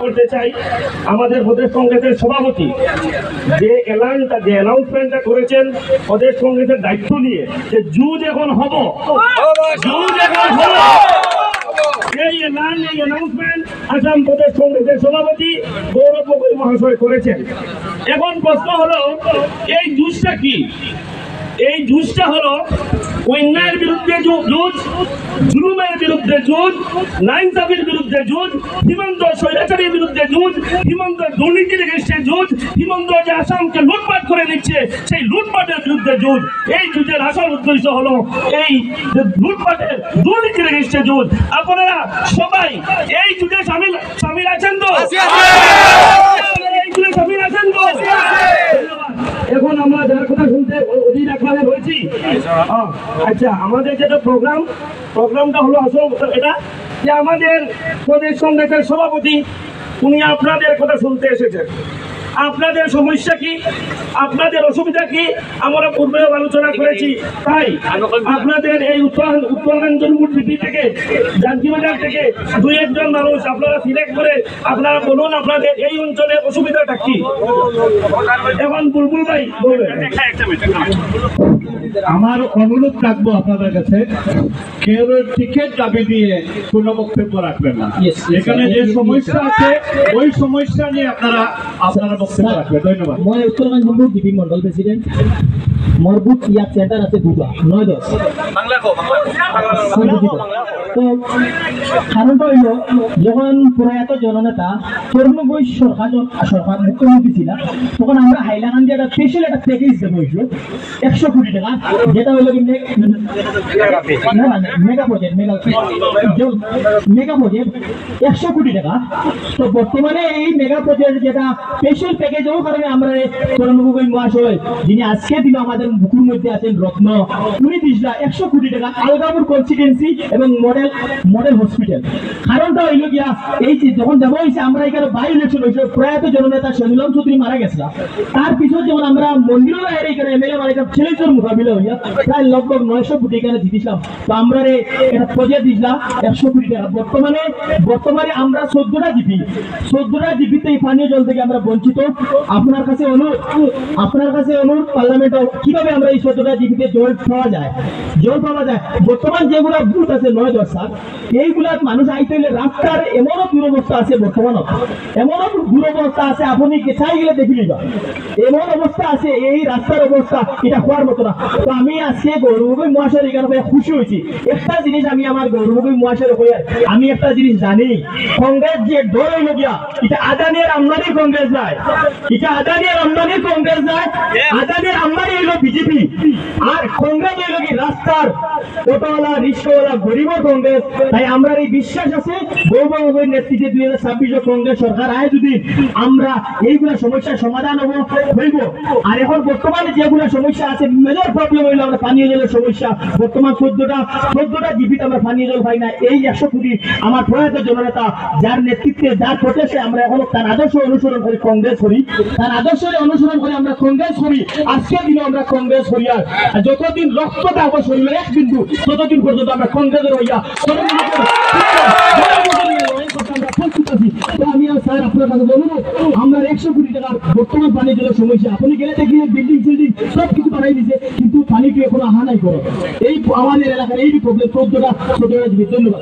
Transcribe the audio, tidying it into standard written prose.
করতে চাই আমাদের প্রদেশ কংগ্রেসের সভাপতি যে এলানটা যে অ্যানাউন্সমেন্টটা করেছেন প্রদেশ কংগ্রেসের দায়িত্ব নিয়ে যে যুদ্ধ এখন হব এই এলান এই অ্যানাউন্সমেন্ট আসাম প্রদেশ কংগ্রেসের সভাপতি গৌরব গগৈ মহাশয় করেছেন। এখন প্রশ্ন হলো এই যুদ্ধটা কি? এই যুদ্ধটা হলো অন্যায়ের বিরুদ্ধে যুদ্ধ, জুলুমের বিরুদ্ধে যুদ্ধ, নাইনসাফির বিরুদ্ধে যুদ্ধ, হিমন্ত স্বৈরাচারীর বিরুদ্ধে যুদ্ধ, হিমন্ত দুর্নীতির এগেইনস্টে যুদ্ধ, হিমন্ত যে আসামকে লুটপাট করে নিচ্ছে সেই লুটপাটের বিরুদ্ধে যুদ্ধ। এই যুদ্ধের আসল উদ্দেশ্য হলো এই লুটপাটের দুর্নীতির এগেইনস্টে যুদ্ধ। আপনারা সবাই এই যুদ্ধে সামিল আছেন তো? এই যুদ্ধে সামিল আছেন তো? এখন আমরা যার কথা শুনতে অধীর আগ্রহে রয়েছি। আচ্ছা, আমাদের যেটা প্রোগ্রামটা হলো আসল এটা যে আমাদের প্রদেশ কংগ্রেসের সভাপতি উনি আপনাদের কথা শুনতে এসেছেন। আপনাদের সমস্যা কি, আপনাদের অসুবিধা কি আমরা পূর্বেও আলোচনা করেছি। তাই আপনাদের এই উত্তরাঞ্চল ডিপি থেকে জানকিবাজার থেকে দুই একজন মানুষ আপনারা সিলেক্ট করে আপনারা বলুন আপনাদের এই অঞ্চলের অসুবিধাটা কি। এখন বুলবুল ভাই বলবেন। আমার অনুরোধ থাকবো আপনাদের কাছে, কেউ টিকিট দাবি দিয়ে কোনো বক্তব্য রাখবেন না। এখানে যে সমস্যা আছে ওই সমস্যা নিয়ে আপনারা বক্তব্য রাখবেন। ধন্যবাদ। মই উত্তরাঞ্চল ডিপি মন্ডল প্রেসিডেন্ট। মোর বুথ ইয়াত সেন্টার আছে দুটা 9-10। তো কারণটা হইল যখন প্রয়াত জননেতা তরুণ গগৈ সরকার মুখ্যমন্ত্রী ছিল তখন আমরা হাইলাকান্দি একটা স্পেশাল একটা প্যাকেজ দেবো 100 কোটি টাকা, যেটা হইল মেগা প্রজেক্ট 100 কোটি টাকা। তো বর্তমানে এই মেগা প্রজেক্ট যেটা স্পেশাল প্যাকেজ ও কারণে আমরা তরুণ গগৈ মহাশয় যিনি আজকে দিন আমাদের মুখের মধ্যে আছেন রত্ন, উনি দিয়েছিল 100 কোটি টাকা আলগাপুর কনস্টিটুয়েন্সি এবং মডেল হসপিটাল। কারণটা হইল গিয়া এই যে যখন দেওয়া হয়েছে আমরা এখানে বাই ইলেকশন হয়েছে, প্রয়াত জননেতা শনিলাম চৌধুরী মারা গেছিল, তার পিছনে যেমন আমরা মন্দির এখানে এমএলএ মারা ছেলেচোর মোকাবিলা হইয়া প্রায় লগভগ 900 কোটি এখানে জিতেছিলাম। তো আমরা একটা প্রজেক্ট দিয়েছিলাম 100 কোটি টাকা। বর্তমানে আমরা 14টা জিপিতে এই পানীয় জল থেকে আমরা বঞ্চিত। আপনার কাছে অনুরোধ পার্লামেন্ট কিভাবে আমরা এই 14টা জিপিতে জল পাওয়া যায়। বর্তমান যেগুলা বুথ আছে 9-10 সাল এইগুলা মানুষ আইতে হইলে রাস্তার এমনও দুরবস্থা আছে, আপনি চাই গেলে দেখি নিবা এমন অবস্থা আছে, এই রাস্তার অবস্থা এটা হওয়ার মতো না। তো আমি আজকে গৌরব গগৈ মহাশয়ের এখানে খুশি হয়েছি। একটা জিনিস আমি আমার গৌরব গগৈ মহাশয়ের আমি একটা জিনিস জানি, কংগ্রেস যে দল হইল গিয়া এটা আদানির আমদানির কংগ্রেস যায়, আদানির আমদানি হইল বিজেপি, আর কংগ্রেস হইল কি রাস্তার অটোওয়ালা রিক্সাওয়ালা গরিবর কংগ্রেস। তাই আমরা এই বিশ্বাস আছে গৌরব গগৈর নেতৃত্বে 2026 কংগ্রেস সরকার আয় যদি আমরা এইগুলা সমস্যার সমাধান হইব। আর এখন বর্তমানে যেগুলা সমস্যা আছে মেজর প্রবলেম হইলো আমরা পানীয় জলের সমস্যা। বর্তমান 14টা জিপিতে আমরা পানীয় জল পাই না। এই 100 কোটি আমার প্রয়াত জননেতা যার নেতৃত্বে যার প্রচেষ্টায় আমরা এখন তার আদর্শ অনুসরণ করে কংগ্রেস করি, আমরা কংগ্রেস করি। আজকের দিনে আমরা কংগ্রেস করি, আর যতদিন রক্ত থাকবো শরীরের এক বিন্দু ততদিন পর্যন্ত আমরা কংগ্রেসের হইয়া আমি স্যার আপনার কাছে বলবো আমরা 100 কোটি টাকার বর্তমান পানীয় জলের সমস্যা আপনি গেলে দেখি বিল্ডিং সব কিছু বানাই দিচ্ছে, কিন্তু পানিকে এখনো আহা নাই করো। এই আমাদের এলাকার এই প্রবলেম 14টা। ধন্যবাদ।